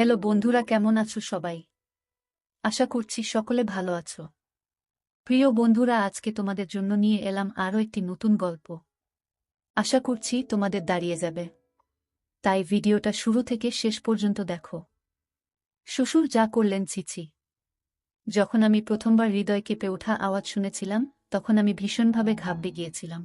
Hello বন্ধুরা, কেমন আছো সবাই? আশা করছি সকলে ভালো আছো। প্রিয় বন্ধুরা, আজকে তোমাদের জন্য নিয়ে এলাম আরও একটি নতুন গল্প। আশা করছি তোমাদের দাঁড়িয়ে যাবে, তাই ভিডিওটা শুরু থেকে শেষ পর্যন্ত দেখো। শ্বশুর যা করলেন, ছিছি। যখন আমি প্রথমবার হৃদয় কেঁপে ওঠা আওয়াজ শুনেছিলাম, তখন আমি ভীষণভাবে ঘাবড়ে গিয়েছিলাম।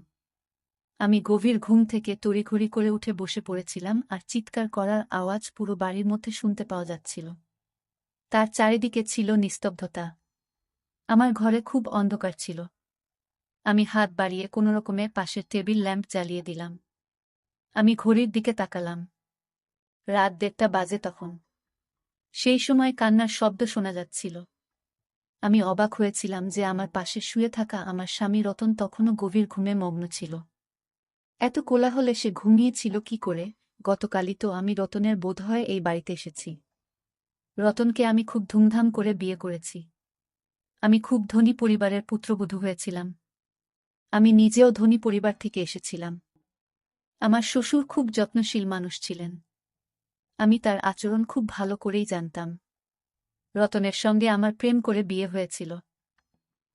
আমি গভীর ঘুম থেকে তড়িঘড়ি করে উঠে বসে পড়েছিলাম, আর চিৎকার করার আওয়াজ পুরো বাড়ির মধ্যে শুনতে পাওয়া যাচ্ছিল। তার চারিদিকে ছিল নিস্তব্ধতা। আমার ঘরে খুব অন্ধকার ছিল। আমি হাত বাড়িয়ে কোনোরকমে পাশের টেবিল ল্যাম্প জ্বালিয়ে দিলাম। আমি ঘড়ির দিকে তাকালাম। রাত 1:30 বাজে তখন। সেই সময় কান্নার শব্দ শোনা যাচ্ছিল। আমি অবাক হয়েছিলাম যে আমার পাশে শুয়ে থাকা আমার স্বামী রতন তখনও গভীর ঘুমে মগ্ন ছিল। এত কোলাহলে সে ঘুমিয়েছিল কি করে? গতকালই তো আমি রতনের বোধহয় এই বাড়িতে এসেছি। রতনকে আমি খুব ধুমধাম করে বিয়ে করেছি। আমি খুব ধনী পরিবারের পুত্রবধূ হয়েছিলাম। আমি নিজেও ধনী পরিবার থেকে এসেছিলাম। আমার শ্বশুর খুব যত্নশীল মানুষ ছিলেন। আমি তার আচরণ খুব ভালো করেই জানতাম। রতনের সঙ্গে আমার প্রেম করে বিয়ে হয়েছিল।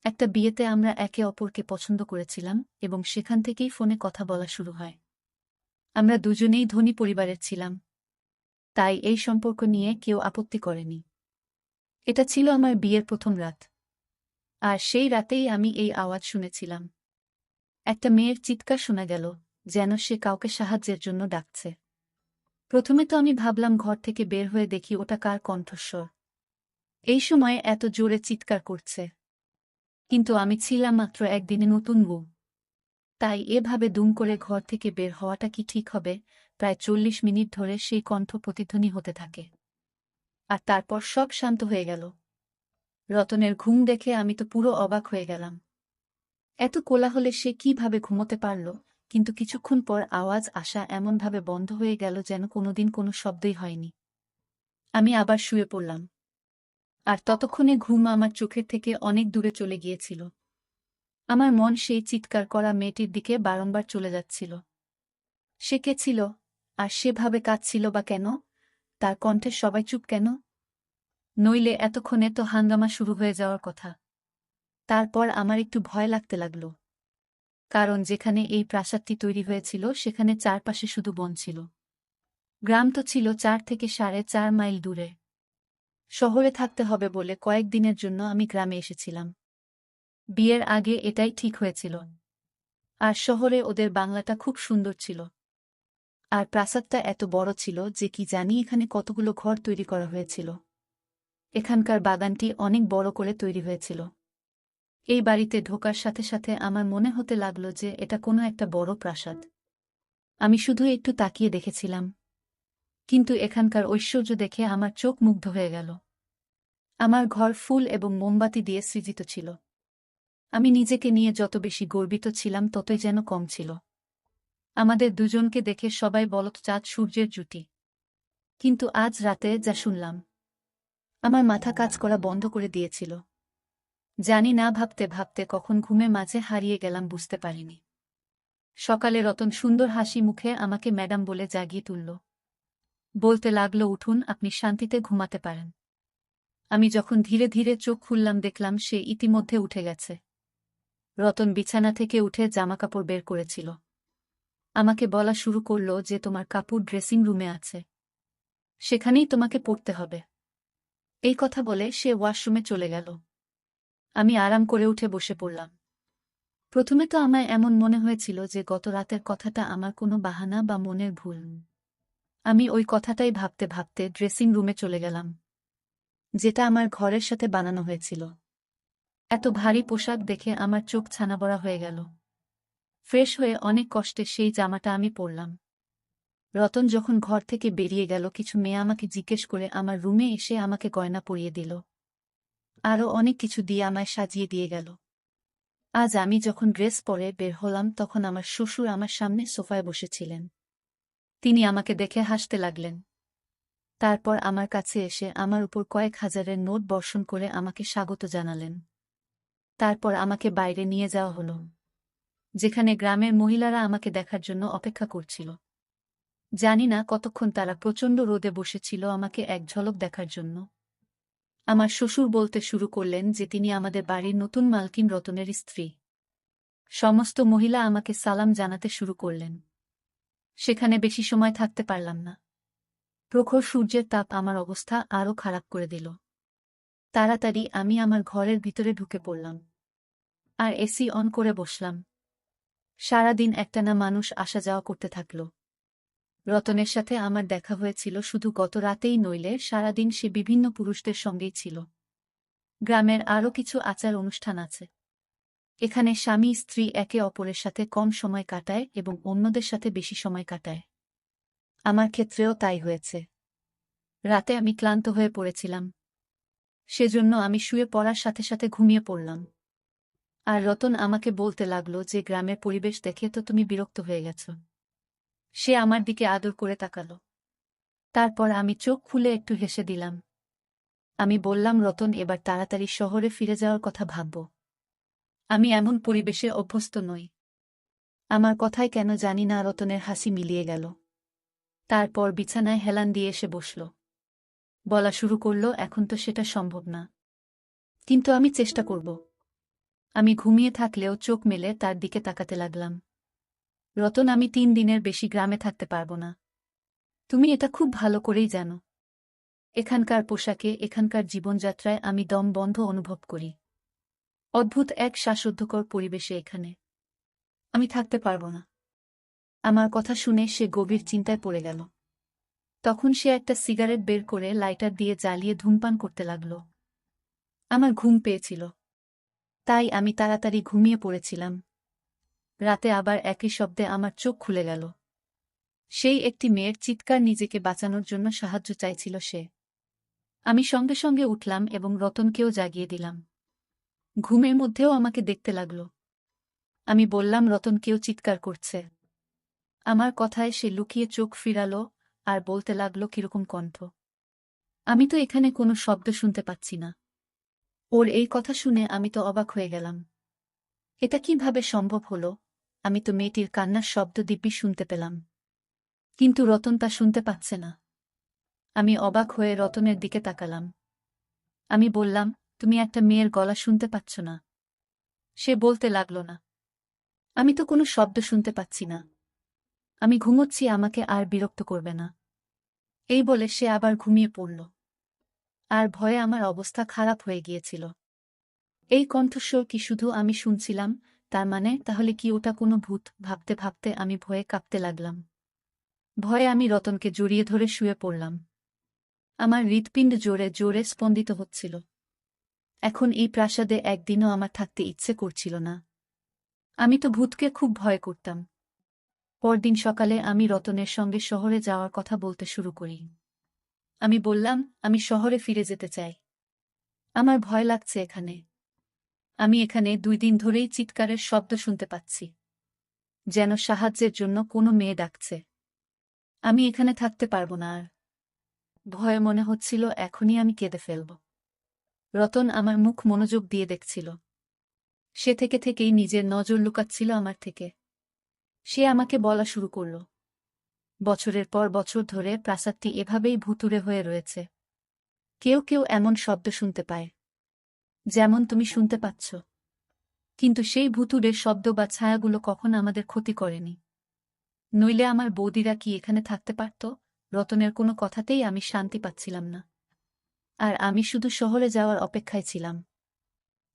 একটা বিয়েতে আমরা একে অপরকে পছন্দ করেছিলাম এবং সেখান থেকেই ফোনে কথা বলা শুরু হয়। আমরা দুজনেই ধনী পরিবারের ছিলাম, তাই এই সম্পর্ক নিয়ে কেউ আপত্তি করেনি। এটা ছিল আমার বিয়ের প্রথম রাত। আর সেই রাতেই আমি এই আওয়াজ শুনেছিলাম। একটা মেয়ের চিৎকার শোনা গেল, যেন সে কাউকে সাহায্যের জন্য ডাকছে। প্রথমে তো আমি ভাবলাম, ঘর থেকে বের হয়ে দেখি ওটা কার কণ্ঠস্বর এই সময়ে এত জোরে চিৎকার করছে। কিন্তু আমি ছিলাম মাত্র একদিনে নতুন বউ, তাই এভাবে দুম করে ঘর থেকে বের হওয়াটা কি ঠিক হবে? প্রায় 40 মিনিট ধরে সেই কণ্ঠ প্রতিধ্বনি হতে থাকে, আর তারপর সব শান্ত হয়ে গেল। রতনের ঘুম দেখে আমি তো পুরো অবাক হয়ে গেলাম। এত কোলাহলে সে কিভাবে ঘুমোতে পারল? কিন্তু কিছুক্ষণ পর আওয়াজ আসা এমনভাবে বন্ধ হয়ে গেল যেন কোনোদিন কোনো শব্দই হয়নি। আমি আবার শুয়ে পড়লাম। আর ততক্ষণে ঘুম আমার চোখের থেকে অনেক দূরে চলে গিয়েছিল। আমার মন সেই চিৎকার করা মেয়েটির দিকে বারংবার চলে যাচ্ছিল। সে কে ছিল? আর সেভাবে কাঁদছিল বা কেন? তার কণ্ঠে সবাই চুপ কেন? নইলে এতক্ষণে তো হাঙ্গামা শুরু হয়ে যাওয়ার কথা। তারপর আমার একটু ভয় লাগতে লাগল। কারণ যেখানে এই প্রাসাদটি তৈরি হয়েছিল সেখানে চারপাশে শুধু বন ছিল। গ্রাম তো ছিল 4 থেকে 4.5 মাইল দূরে। শহরে থাকতে হবে বলে কয়েকদিনের জন্য আমি গ্রামে এসেছিলাম। বিয়ের আগে এটাই ঠিক হয়েছিল। আর শহরে ওদের বাংলাটা খুব সুন্দর ছিল। আর প্রাসাদটা এত বড় ছিল যে কি জানি এখানে কতগুলো ঘর তৈরি করা হয়েছিল। এখানকার বাগানটি অনেক বড় করে তৈরি হয়েছিল। এই বাড়িতে ঢোকার সাথে সাথে আমার মনে হতে লাগলো যে এটা কোনো একটা বড় প্রাসাদ। আমি শুধু একটু তাকিয়ে দেখেছিলাম, কিন্তু এখানকার ঐশ্বর্য দেখে আমার চোখ মুগ্ধ হয়ে গেল। আমার ঘর ফুল এবং মোমবাতি দিয়ে সজ্জিত ছিল। আমি নিজেকে নিয়ে যত বেশি গর্বিত ছিলাম ততই যেন কম ছিল। আমাদের দুজনকে দেখে সবাই বলত চাঁদ সূর্যের জুটি। কিন্তু আজ রাতে যা শুনলাম, আমার মাথা কাজ করা বন্ধ করে দিয়েছিল। জানি না ভাবতে ভাবতে কখন ঘুমে মাঝে হারিয়ে গেলাম বুঝতে পারিনি। সকালে রতন সুন্দর হাসি মুখে আমাকে ম্যাডাম বলে জাগিয়ে তুলল। বলতে লাগলো, উঠুন, আপনি শান্তিতে ঘুমাতে পারেন। আমি যখন ধীরে ধীরে চোখ খুললাম দেখলাম সে ইতিমধ্যে উঠে গেছে। রতন বিছানা থেকে উঠে জামাকাপড় বের করেছিল। আমাকে বলা শুরু করল যে তোমার কাপড় ড্রেসিং রুমে আছে, সেখানেই তোমাকে পড়তে হবে। এই কথা বলে সে ওয়াশরুমে চলে গেল। আমি আরাম করে উঠে বসে পড়লাম। প্রথমে তো আমায় এমন মনে হয়েছিল যে গত রাতের কথাটা আমার কোনো বাহানা বা মনের ভুল। আমি ওই কথাটাই ভাবতে ভাবতে ড্রেসিং রুমে চলে গেলাম, যেটা আমার ঘরের সাথে বানানো হয়েছিল। এত ভারী পোশাক দেখে আমার চোখ ছানাবড়া হয়ে গেল। ফ্রেশ হয়ে অনেক কষ্টে সেই জামাটা আমি পরলাম। রতন যখন ঘর থেকে বেরিয়ে গেল, কিছু মেয়ে আমাকে জিজ্ঞেস করে আমার রুমে এসে আমাকে গয়না পরিয়ে দিল। আরও অনেক কিছু দিয়ে আমায় সাজিয়ে দিয়ে গেল। আজ আমি যখন ড্রেস পরে বের হলাম তখন আমার শ্বশুর আমার সামনে সোফায় বসেছিলেন। তিনি আমাকে দেখে হাসতে লাগলেন। তারপর আমার কাছে এসে আমার উপর কয়েক হাজারের নোট বর্ষণ করে আমাকে স্বাগত জানালেন। তারপর আমাকে বাইরে নিয়ে যাওয়া হলো, যেখানে গ্রামের মহিলারা আমাকে দেখার জন্য অপেক্ষা করছিল। জানি না কতক্ষণ তারা প্রচণ্ড রোদে বসেছিল আমাকে এক ঝলক দেখার জন্য। আমার শ্বশুর বলতে শুরু করলেন যে তিনি আমাদের বাড়ির নতুন মালকিন রতনের স্ত্রী। সমস্ত মহিলা আমাকে সালাম জানাতে শুরু করলেন। সেখানে বেশি সময় থাকতে পারলাম না। প্রখর সূর্যের তাপ আমার অবস্থা আরও খারাপ করে দিল। তাড়াতাড়ি আমি আমার ঘরের ভিতরে ঢুকে পড়লাম আর এসি অন করে বসলাম। সারাদিন একটানা মানুষ আসা যাওয়া করতে থাকল। রতনের সাথে আমার দেখা হয়েছিল শুধু গত রাতেই, নইলে সারাদিন সে বিভিন্ন পুরুষদের সঙ্গেই ছিল। গ্রামের আরও কিছু আচার অনুষ্ঠান আছে। এখানে স্বামী স্ত্রী একে অপরের সাথে কম সময় কাটায় এবং অন্যদের সাথে বেশি সময় কাটায়। আমার ক্ষেত্রেও তাই হয়েছে। রাতে আমি ক্লান্ত হয়ে পড়েছিলাম, সেজন্য আমি শুয়ে পড়ার সাথে সাথে ঘুমিয়ে পড়লাম। আর রতন আমাকে বলতে লাগল যে গ্রামের পরিবেশ দেখে তো তুমি বিরক্ত হয়ে গেছ। সে আমার দিকে আদর করে তাকাল। তারপর আমি চোখ খুলে একটু হেসে দিলাম। আমি বললাম, রতন, এবার তাড়াতাড়ি শহরে ফিরে যাওয়ার কথা ভাবব। আমি এমন পরিবেশে অভ্যস্ত নই। আমার কথায় কেন জানি না রতনের হাসি মিলিয়ে গেল। তারপর বিছানায় হেলান দিয়ে এসে বসল। বলা শুরু করল, এখন তো সেটা সম্ভব না, কিন্তু আমি চেষ্টা করব। আমি ঘুমিয়ে থাকলেও চোখ মেলে তার দিকে তাকাতে লাগলাম। রতন, আমি 3 দিনের বেশি গ্রামে থাকতে পারব না। তুমি এটা খুব ভালো করেই জানো। এখানকার পোশাকে, এখানকার জীবনযাত্রায় আমি দম বন্ধ অনুভব করি। অদ্ভুত এক শ্বাসরুদ্ধকর পরিবেশে এখানে আমি থাকতে পারব না। আমার কথা শুনে সে গভীর চিন্তায় পড়ে গেল। তখন সে একটা সিগারেট বের করে লাইটার দিয়ে জ্বালিয়ে ধূমপান করতে লাগল। আমার ঘুম পেয়েছিল, তাই আমি তাড়াতাড়ি ঘুমিয়ে পড়েছিলাম। রাতে আবার একই শব্দে আমার চোখ খুলে গেল। সেই একটি মেয়ের চিৎকার, নিজেকে বাঁচানোর জন্য সাহায্য চাইছিল সে। আমি সঙ্গে সঙ্গে উঠলাম এবং রতনকেও জাগিয়ে দিলাম। ঘুমের মধ্যেও আমাকে দেখতে লাগল। আমি বললাম, রতন, কেউ চিৎকার করছে। আমার কথায় সে লুকিয়ে চোখ ফিরালো আর বলতে লাগল কিরকম কণ্ঠ, আমি তো এখানে কোনো শব্দ শুনতে পাচ্ছি না। ওর এই কথা শুনে আমি তো অবাক হয়ে গেলাম। এটা কিভাবে সম্ভব হলো? আমি তো মেয়েটির কান্নার শব্দ দিব্যি শুনতে পেলাম, কিন্তু রতন তা শুনতে পাচ্ছে না। আমি অবাক হয়ে রতনের দিকে তাকালাম। আমি বললাম, তুমি একটা মেয়ের গলা শুনতে পাচ্ছ না? সে বলতে লাগল, না, আমি তো কোনো শব্দ শুনতে পাচ্ছি না। আমি ঘুমোচ্ছি, আমাকে আর বিরক্ত করবে না। এই বলে সে আবার ঘুমিয়ে পড়ল। আর ভয়ে আমার অবস্থা খারাপ হয়ে গিয়েছিল। এই কণ্ঠস্বর কি শুধু আমি শুনছিলাম? তার মানে তাহলে কি ওটা কোনো ভূত? ভাবতে ভাবতে আমি ভয়ে কাঁপতে লাগলাম। ভয়ে আমি রতনকে জড়িয়ে ধরে শুয়ে পড়লাম। আমার হৃৎপিণ্ড জোরে জোরে স্পন্দিত হচ্ছিল। এখন এই প্রাসাদে একদিনও আমার থাকতে ইচ্ছে করছিল না। আমি তো ভূতকে খুব ভয় করতাম। পরদিন সকালে আমি রতনের সঙ্গে শহরে যাওয়ার কথা বলতে শুরু করি। আমি বললাম, আমি শহরে ফিরে যেতে চাই। আমার ভয় লাগছে এখানে। আমি এখানে 2 দিন ধরেই চিৎকারের শব্দ শুনতে পাচ্ছি, যেন সাহায্যের জন্য কোনো মেয়ে ডাকছে। আমি এখানে থাকতে পারব না আর। ভয়ে মনে হচ্ছিল এখনই আমি কেঁদে ফেলব। রতন আমার মুখ মনোযোগ দিয়ে দেখছিল। সে থেকে থেকেই নিজের নজর লুকাচ্ছিল আমার থেকে। সে আমাকে বলা শুরু করল, বছরের পর বছর ধরে প্রাসাদটি এভাবেই ভুতুড়ে হয়ে রয়েছে। কেউ কেউ এমন শব্দ শুনতে পায়, যেমন তুমি শুনতে পাচ্ছ, কিন্তু সেই ভুতুড়ে শব্দ বা ছায়াগুলো কখনো আমাদের ক্ষতি করেনি। নইলে আমার বৌদিরা কি এখানে থাকতে পারত? রতনের কোনো কথাতেই আমি শান্তি পাচ্ছিলাম না। আর আমি শুধু শহরে যাওয়ার অপেক্ষায় ছিলাম।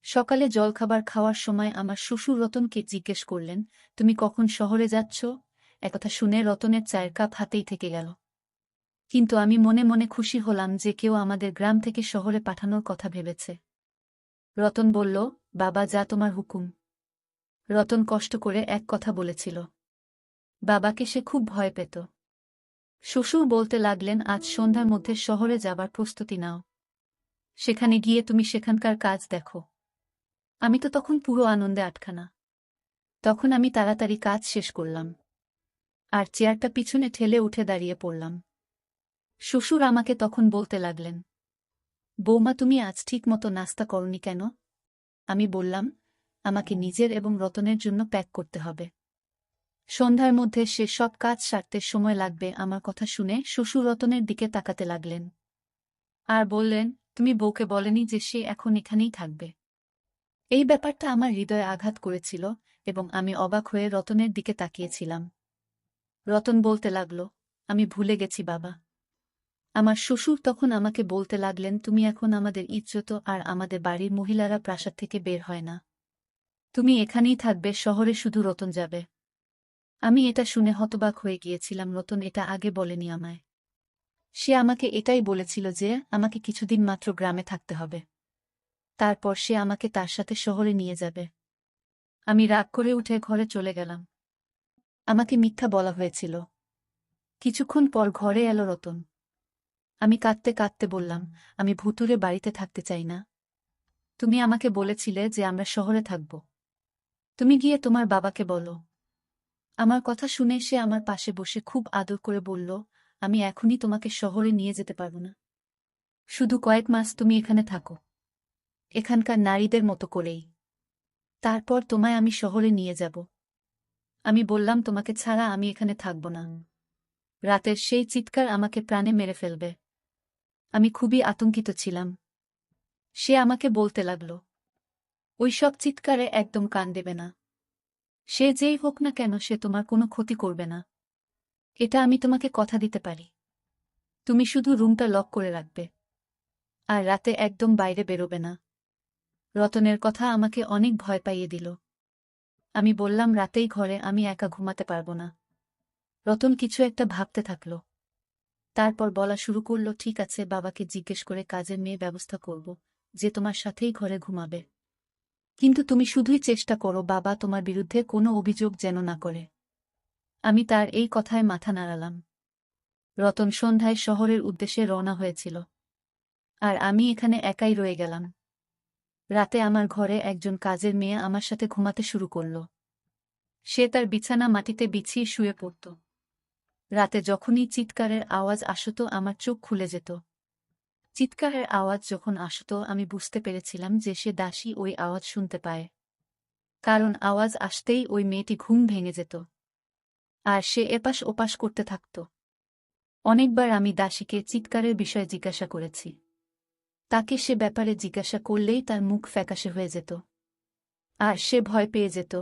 সকালে জলখাবার খাওয়ার সময় আমার শ্বশুর রতনকে জিজ্ঞেস করলেন, তুমি কখন শহরে যাচ্ছ? একথা শুনে রতনের চায়ের কাপ হাতেই থেকে গেল। কিন্তু আমি মনে মনে খুশি হলাম যে কেউ আমাদের গ্রাম থেকে শহরে পাঠানোর কথা ভেবেছে। রতন বলল, বাবা, যা তোমার হুকুম। রতন কষ্ট করে এক কথা বলেছিল। বাবাকে সে খুব ভয় পেত। শ্বশুর বলতে লাগলেন, আজ সন্ধ্যার মধ্যে শহরে যাবার প্রস্তুতি নাও। সেখানে গিয়ে তুমি সেখানকার কাজ দেখো। আমি তো তখন পুরো আনন্দে আটখানা। তখন আমি তাড়াতাড়ি কাজ শেষ করলাম আর চেয়ারটা পিছনে ঠেলে উঠে দাঁড়িয়ে পড়লাম। শ্বশুর আমাকে তখন বলতে লাগলেন, বৌমা, তুমি আজ ঠিক মতো নাস্তা করনি কেন? আমি বললাম, আমাকে নিজের এবং রতনের জন্য প্যাক করতে হবে। সন্ধ্যার মধ্যে সে সব কাজ সারতে সময় লাগবে আমার কথা শুনে শ্বশুর রতনের দিকে তাকাতে লাগলেন আর বললেন, তুমি বউকে বলেনি যে সে এখন এখানেই থাকবে? এই ব্যাপারটা আমার হৃদয়ে আঘাত করেছিল এবং আমি অবাক হয়ে রতনের দিকে তাকিয়েছিলাম। রতন বলতে লাগল, আমি ভুলে গেছি বাবা। আমার শ্বশুর তখন আমাকে বলতে লাগলেন, তুমি এখন আমাদের ইজ্জত আর আমাদের বাড়ির মহিলারা প্রাসাদ থেকে বের হয় না। তুমি এখানেই থাকবে, শহরে শুধু রতন যাবে। আমি এটা শুনে হতবাক হয়ে গিয়েছিলাম, রতন এটা আগে বলেনি আমায়। সে আমাকে এটাই বলেছিল যে আমাকে কিছুদিন মাত্র গ্রামে থাকতে হবে। তারপর সে আমাকে তার সাথে শহরে নিয়ে যাবে। আমি রাগ করে উঠে ঘরে চলে গেলাম। আমাকে মিথ্যা বলা হয়েছিল। কিছুক্ষণ পর ঘরে এলো রতন। আমি কাঁদতে কাঁদতে বললাম, আমি ভুতুরে বাড়িতে থাকতে চাই না। তুমি আমাকে বলেছিলে যে আমরা শহরে থাকব। তুমি গিয়ে তোমার বাবাকে বলো। আমার কথা শুনে সে আমার পাশে বসে খুব আদর করে বলল, আমি এখনই তোমাকে শহরে নিয়ে যেতে পারব না। শুধু কয়েক মাস তুমি এখানে থাকো, এখানকার নারীদের মতো করেই। তারপর তোমায় আমি শহরে নিয়ে যাব। আমি বললাম, তোমাকে ছাড়া আমি এখানে থাকব না। রাতের সেই চিৎকার আমাকে প্রাণে মেরে ফেলবে। আমি খুবই আতঙ্কিত ছিলাম। সে আমাকে বলতে লাগল, ওই সব চিৎকারে একদম কান দেবে না। সে যেই হোক না কেন সে তোমার কোনো ক্ষতি করবে না। এটা আমি তোমাকে কথা দিতে পারি। তুমি শুধু রুমটা লক করে রাখবে আর রাতে একদম বাইরে বেরোবে না। রতনের কথা আমাকে অনেক ভয় পাইয়ে দিল। আমি বললাম, রাতেই ঘরে আমি একা ঘুমাতে পারব না। রতন কিছু একটা ভাবতে থাকল। তারপর বলা শুরু করল, ঠিক আছে, বাবাকে জিজ্ঞেস করে কাজের মেয়ে ব্যবস্থা করব যে তোমার সাথেই ঘরে ঘুমাবে। কিন্তু তুমি শুধুই চেষ্টা করো বাবা তোমার বিরুদ্ধে কোনো অভিযোগ যেন না করে। আমি তার এই কথায় মাথা নাড়ালাম। রতন সন্ধ্যায় শহরের উদ্দেশ্যে রওনা হয়েছিল আর আমি এখানে একাই রয়ে গেলাম। রাতে আমার ঘরে একজন কাজের মেয়ে আমার সাথে ঘুমাতে শুরু করল। সে তার বিছানা মাটিতে বিছিয়ে শুয়ে পড়ত। রাতে যখনই চিৎকারের আওয়াজ আসত আমার চোখ খুলে যেত। চিৎকারের আওয়াজ যখন আসত আমি বুঝতে পেরেছিলাম যে সে দাসী ওই আওয়াজ শুনতে পায়। কারণ আওয়াজ আসতেই ওই মেয়েটি ঘুম ভেঙে যেত আর সে এপাশ ওপাশ করতে থাকত। অনেকবার আমি দাসীকে চিৎকারের বিষয়ে জিজ্ঞাসা করেছি। তাকে সে ব্যাপারে জিজ্ঞাসা করলেই তার মুখ ফ্যাকাশে হয়ে যেত আর সে ভয় পেয়ে যেত।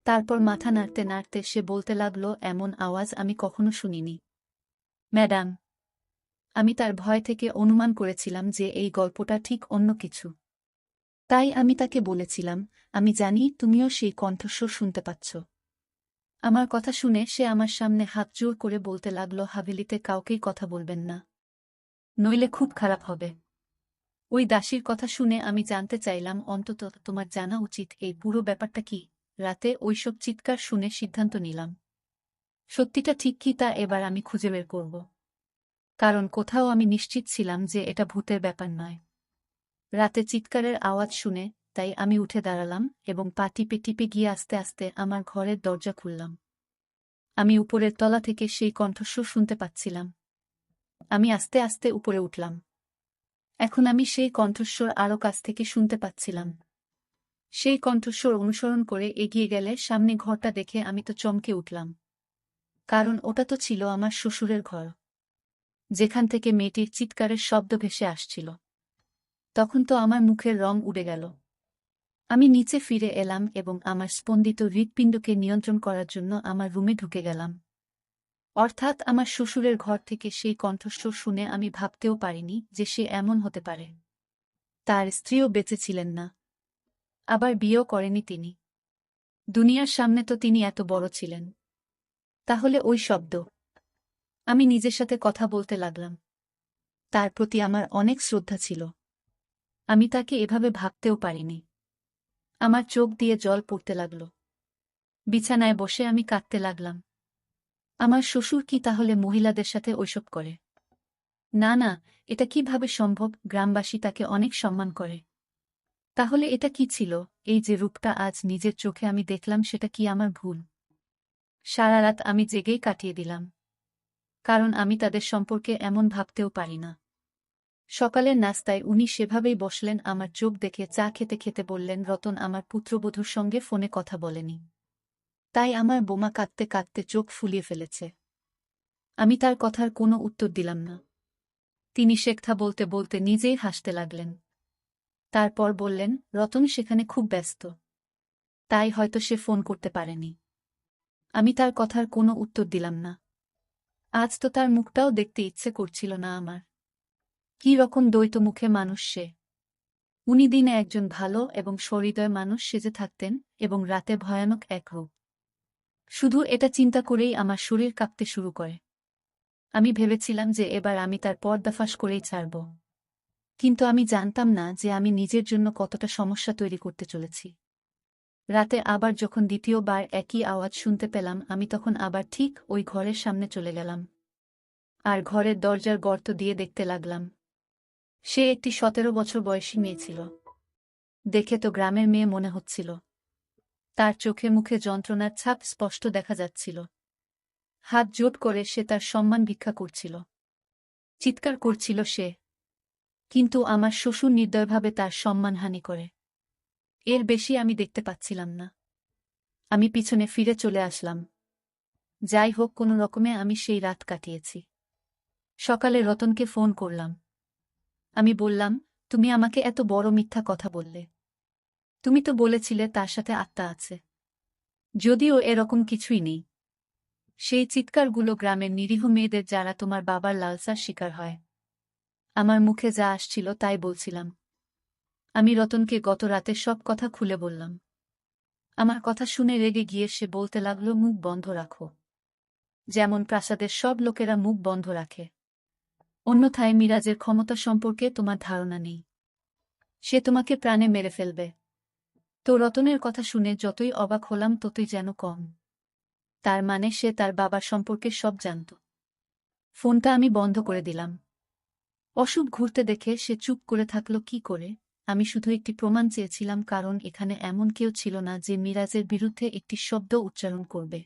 তারপর মাথা নাড়তে নাড়তে সে বলতে লাগল, এমন আওয়াজ আমি কখনো শুনিনি ম্যাডাম। আমি তার ভয় থেকে অনুমান করেছিলাম যে এই গল্পটা ঠিক অন্য কিছু। তাই আমি তাকে বলেছিলাম, আমি জানি তুমিও সেই কণ্ঠস্বর শুনতে পাচ্ছ। আমার কথা শুনে সে আমার সামনে হাত জোর করে বলতে লাগল, হাভেলিতে কাউকেই কথা বলবেন না, নইলে খুব খারাপ হবে। ওই দাসীর কথা শুনে আমি জানতে চাইলাম, অন্তত তোমার জানা উচিত এই পুরো ব্যাপারটা কি। রাতে ওইসব চিৎকার শুনে সিদ্ধান্ত নিলাম, সত্যিটা ঠিক কি তা এবার আমি খুঁজে বের করব। কারণ কোথাও আমি নিশ্চিত ছিলাম যে এটা ভূতের ব্যাপার নয়। রাতে চিৎকারের আওয়াজ শুনে তাই আমি উঠে দাঁড়ালাম এবং পা টিপে টিপে গিয়ে আস্তে আস্তে আমার ঘরের দরজা খুললাম। আমি উপরের তলা থেকে সেই কণ্ঠস্বর শুনতে পাচ্ছিলাম। আমি আস্তে আস্তে উপরে উঠলাম। এখন আমি সেই কণ্ঠস্বর আরও কাছ থেকে শুনতে পাচ্ছিলাম। সেই কণ্ঠস্বর অনুসরণ করে এগিয়ে গেলে সামনে ঘরটা দেখে আমি তো চমকে উঠলাম। কারণ ওটা তো ছিল আমার শ্বশুরের ঘর, যেখান থেকে মেয়েটির চিৎকারের শব্দ ভেসে আসছিল। তখন তো আমার মুখের রং উড়ে গেল। আমি নিচে ফিরে এলাম এবং আমার স্পন্দিত হৃৎপিণ্ডকে নিয়ন্ত্রণ করার জন্য আমার রুমে ঢুকে গেলাম। অর্থাৎ আমার শ্বশুরের ঘর থেকে সেই কণ্ঠস্বর শুনে আমি ভাবতেও পারিনি যে সে এমন হতে পারে। তার স্ত্রীও বেঁচে ছিলেন না, আবার বিয়েও করেনি তিনি। দুনিয়ার সামনে তো তিনি এত বড় ছিলেন। তাহলে ওই শব্দ? আমি নিজের সাথে কথা বলতে লাগলাম। তার প্রতি আমার অনেক শ্রদ্ধা ছিল। আমি তাকে এভাবে ভাবতেও পারিনি। আমার চোখ দিয়ে জল পড়তে লাগল। বিছানায় বসে আমি কাঁদতে লাগলাম। আমার শ্বশুর কি তাহলে মহিলাদের সাথে ঐসব করে? না না, এটা কিভাবে সম্ভব? গ্রামবাসী তাকে অনেক সম্মান করে। তাহলে এটা কি ছিল? এই যে রূপটা আজ নিজের চোখে আমি দেখলাম, সেটা কি আমার ভুল? সারা রাত আমি জেগেই কাটিয়ে দিলাম, কারণ আমি তাদের সম্পর্কে এমন ভাবতেও পারি না। সকালের নাস্তায় উনি সেভাবেই বসলেন, আমার চোখ দেখে চা খেতে খেতে বললেন, রতন আমার পুত্রবধূর সঙ্গে ফোনে কথা বলেনি। তাই আমার বোমা কাঁদতে কাঁদতে চোখ ফুলিয়ে ফেলেছে। আমি তার কথার কোনো উত্তর দিলাম না। তিনি শেখথা বলতে বলতে নিজেই হাসতে লাগলেন। তারপর বললেন, রতন সেখানে খুব ব্যস্ত, তাই হয়তো সে ফোন করতে পারেনি। আমি তার কথার কোনো উত্তর দিলাম না। আজ তো তার মুখটাও দেখতে ইচ্ছে করছিল না আমার। কি রকম দ্বৈত মুখে মানুষ সে! উনি দিনে একজন ভালো এবং সহৃদয় মানুষ সেজে থাকতেন এবং রাতে ভয়ানক এক রূপ। শুধু এটা চিন্তা করেই আমার শরীর কাঁপতে শুরু করে। আমি ভেবেছিলাম যে এবার আমি তার পর্দাফাঁস করেই ছাড়ব। কিন্তু আমি জানতাম না যে আমি নিজের জন্য কতটা সমস্যা তৈরি করতে চলেছি। রাতে আবার যখন দ্বিতীয়বার একই আওয়াজ শুনতে পেলাম, আমি তখন আবার ঠিক ওই ঘরের সামনে চলে গেলাম। আর ঘরের দরজার গর্ত দিয়ে দেখতে লাগলাম। সে একটি 17 বছর বয়সী মেয়ে ছিল। দেখে তো গ্রামের মেয়ে মনে হচ্ছিল। তার চোখে মুখে যন্ত্রণার ছাপ স্পষ্ট দেখা যাচ্ছিল। হাত জোট করে সে তার সম্মান ভিক্ষা করছিল। চিৎকার করছিল সে। কিন্তু আমার শ্বশুর নির্দয়ভাবে তার সম্মানহানি করে। এর বেশি আমি দেখতে পাচ্ছিলাম না। আমি পিছনে ফিরে চলে আসলাম। যাই হোক, কোনো রকমে আমি সেই রাত কাটিয়েছি। সকালে রতনকে ফোন করলাম। আমি বললাম, তুমি আমাকে এত বড় মিথ্যা কথা বললে। তুমি তো বলেছিলে তার সাথে আত্মা আছে। যদিও এরকম কিছুই নেই। সেই চিৎকারগুলো গ্রামের নিরীহ মেয়েদের, যারা তোমার বাবার লালসার শিকার হয়। আমার মুখে যা আসছিল তাই বলছিলাম। আমি রতনকে গত রাতে সব কথা খুলে বললাম। আমার কথা শুনে রেগে গিয়ে সে বলতে লাগল, মুখ বন্ধ রাখো। যেমন প্রাসাদের সব লোকেরা মুখ বন্ধ রাখে। অন্যথায় মিরাজের ক্ষমতা সম্পর্কে তোমার ধারণা নেই। সে তোমাকে প্রাণে মেরে ফেলবে। তো রতনের কথা শুনে যতই অবাক হলাম ততই যেন কম। তার মানে সে তার বাবার সম্পর্কে সব জানত। ফোনটা আমি বন্ধ করে দিলাম। অশুভ ঘুরতে দেখে সে চুপ করে থাকল কি করে? আমি শুধু একটি প্রমাণ চেয়েছিলাম, কারণ এখানে এমন কেউ ছিল না যে মিরাজের বিরুদ্ধে একটি শব্দ উচ্চারণ করবে।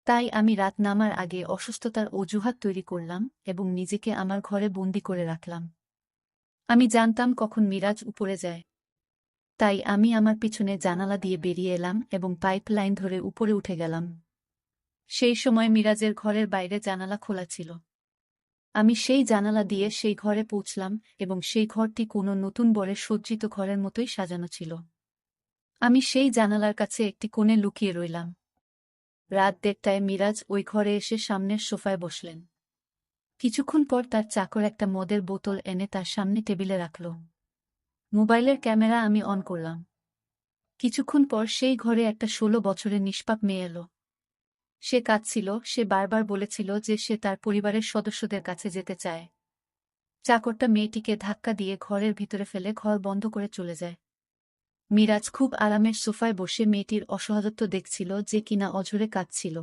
তাই আমি রাত নামার আগে অসুস্থতার অজুহাত তৈরি করলাম এবং নিজেকে আমার ঘরে বন্দি করে রাখলাম। আমি জানতাম কখন মিরাজ উপরে যায়। তাই আমি আমার পিছনে জানালা দিয়ে বেরিয়ে এলাম এবং পাইপ লাইন ধরে উপরে উঠে গেলাম। সেই সময় মিরাজের ঘরের বাইরে জানালা খোলা ছিল। আমি সেই জানালা দিয়ে সেই ঘরে পৌঁছলাম এবং সেই ঘরটি কোনো নতুন বরে সজ্জিত ঘরের মতোই সাজানো ছিল। আমি সেই জানালার কাছে একটি কোণে লুকিয়ে রইলাম। রাত 1:30টায় মিরাজ ওই ঘরে এসে সামনের সোফায় বসলেন। কিছুক্ষণ পর তার চাকর একটা মদের বোতল এনে তার সামনে টেবিলে রাখল। মোবাইলের ক্যামেরা আমি অন করলাম। কিছুক্ষণ পর সেই ঘরে একটা 16 বছরের নিষ্পাপ মেয়ে এলো। সে কাঁদছিল। সে বারবার বলেছিল যে সে তার পরিবারের সদস্যদের কাছে যেতে চায়। চাকরটা মেয়েটিকে ধাক্কা দিয়ে ঘরের ভিতরে ফেলে ঘর বন্ধ করে চলে যায়। মিরাজ খুব আরামের সোফায় বসে মেয়েটির অসহায়ত্ব দেখছিল, যে কিনা অঝরে কাঁদছিল।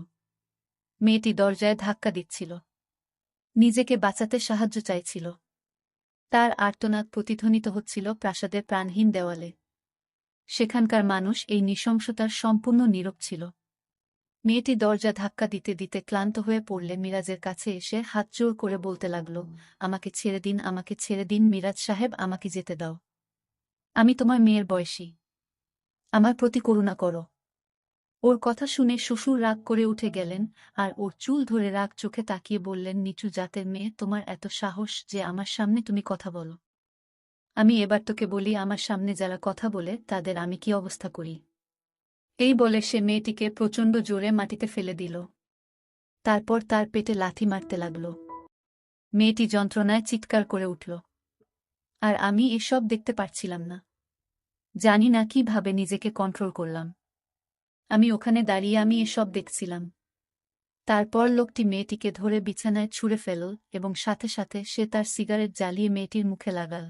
মেয়েটি দরজায় ধাক্কা দিচ্ছিল। নিজেকে বাঁচাতে সাহায্য চাইছিল। তার আর্তনাদ প্রতিধ্বনিত হচ্ছিল প্রাসাদের প্রাণহীন দেওয়ালে। সেখানকার মানুষ এই নৃশংসতার সম্পূর্ণ নীরব ছিল। মেয়েটি দরজা ধাক্কা দিতে দিতে ক্লান্ত হয়ে পড়লে মিরাজের কাছে এসে হাত জোড় করে বলতে লাগল, আমাকে ছেড়ে দিন, আমাকে ছেড়ে দিন মিরাজ সাহেব, আমাকে যেতে দাও। আমি তোমার মেয়ের বয়সী। আমার প্রতি করুণা করো। ওর কথা শুনে শ্বশুর রাগ করে উঠে গেলেন আর ওর চুল ধরে রাগ চোখে তাকিয়ে বললেন, নিচু জাতের মেয়ে, তোমার এত সাহস যে আমার সামনে তুমি কথা বলো। আমি এবার তোকে বলি, আমার সামনে যারা কথা বলে তাদের আমি কি অবস্থা করি। এই বলে সে মেয়েটিকে প্রচণ্ড জোরে মাটিতে ফেলে দিল। তারপর তার পেটে লাথি মারতে লাগল। মেয়েটি যন্ত্রণায় চিৎকার করে উঠল। আর আমি এসব দেখতে পারছিলাম না। জানি না কিভাবে নিজেকে কন্ট্রোল করলাম। আমি ওখানে দাঁড়িয়ে আমি এসব দেখছিলাম। তারপর লোকটি মেয়েটিকে ধরে বিছানায় ছুঁড়ে ফেলল এবং সাথে সাথে সে তার সিগারেট জ্বালিয়ে মেয়েটির মুখে লাগাল।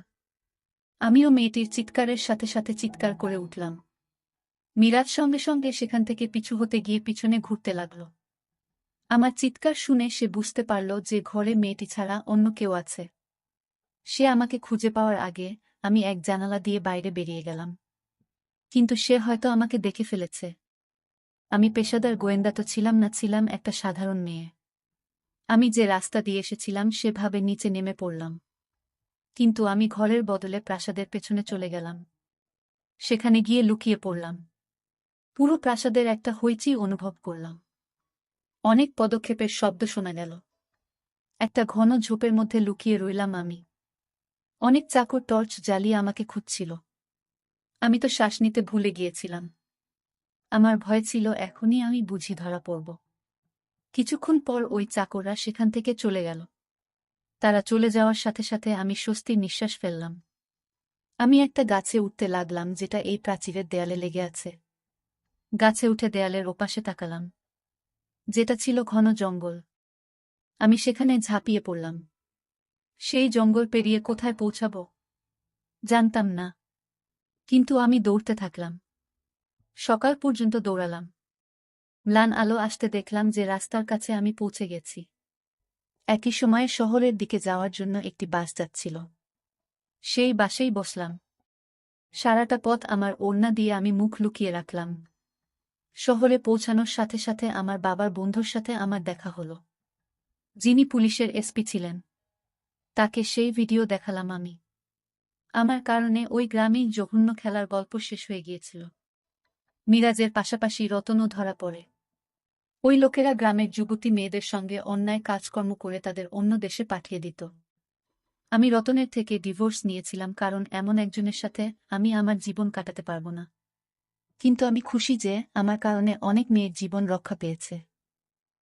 আমিও মেয়েটির চিৎকারের সাথে সাথে চিৎকার করে উঠলাম। মিরাজ সঙ্গে সঙ্গে সেখান থেকে পিছু হতে গিয়ে পিছনে ঘুরতে লাগল। আমার চিৎকার শুনে সে বুঝতে পারল যে ঘরে মেয়েটি ছাড়া অন্য কেউ আছে। সে আমাকে খুঁজে পাওয়ার আগে আমি এক জানালা দিয়ে বাইরে বেরিয়ে গেলাম। কিন্তু সে হয়তো আমাকে দেখে ফেলেছে। আমি পেশাদার গোয়েন্দা তো ছিলাম না, ছিলাম একটা সাধারণ মেয়ে। আমি যে রাস্তা দিয়ে এসেছিলাম সেভাবে নিচে নেমে পড়লাম। কিন্তু আমি ঘরের বদলে প্রাসাদের পেছনে চলে গেলাম। সেখানে গিয়ে লুকিয়ে পড়লাম। পুরো প্রাসাদের একটা হইচই অনুভব করলাম। অনেক পদক্ষেপের শব্দ শোনা গেল। একটা ঘন ঝোপের মধ্যে লুকিয়ে রইলাম আমি। অনেক চাকর টর্চ জ্বালিয়ে আমাকে খুঁজছিল। আমি তো শ্বাস নিতে ভুলে গিয়েছিলাম। আমার ভয় ছিল এখনই আমি বুঝি ধরা পড়ব। কিছুক্ষণ পর ওই চাকররা সেখান থেকে চলে গেল। তারা চলে যাওয়ার সাথে সাথে আমি স্বস্তির নিঃশ্বাস ফেললাম। আমি একটা গাছে উঠতে লাগলাম যেটা এই প্রাচীরের দেয়ালে লেগে আছে। গাছে উঠে দেয়ালের ওপাশে তাকালাম, যেটা ছিল ঘন জঙ্গল। আমি সেখানে ঝাঁপিয়ে পড়লাম। সেই জঙ্গল পেরিয়ে কোথায় পৌঁছাব জানতাম না, কিন্তু আমি দৌড়তে থাকলাম। সকাল পর্যন্ত দৌড়ালাম। ম্লান আলো আসতে দেখলাম যে রাস্তার কাছে আমি পৌঁছে গেছি। একই সময়ে শহরের দিকে যাওয়ার জন্য একটি বাস যাচ্ছিল। সেই বাসেই বসলাম। সারাটা পথ আমার ওড়না দিয়ে আমি মুখ লুকিয়ে রাখলাম। শহরে পৌঁছানোর সাথে সাথে আমার বাবার বন্ধুর সাথে আমার দেখা হলো, যিনি পুলিশের এসপি ছিলেন। তাকে সেই ভিডিও দেখালাম আমি। আমার কারণে ওই গ্রামেই জঘন্য খেলার গল্প শেষ হয়ে গিয়েছিল। মিরাজের পাশাপাশি রতনও ধরা পড়ে। ওই লোকেরা গ্রামের যুবতী মেয়েদের সঙ্গে অন্যায় কাজকর্ম করে তাদের অন্য দেশে পাঠিয়ে দিত। আমি রতনের থেকে ডিভোর্স নিয়েছিলাম কারণ এমন একজনের সাথে আমি আমার জীবন কাটাতে পারব না। কিন্তু আমি খুশি যে আমার কারণে অনেক মেয়ের জীবন রক্ষা পেয়েছে।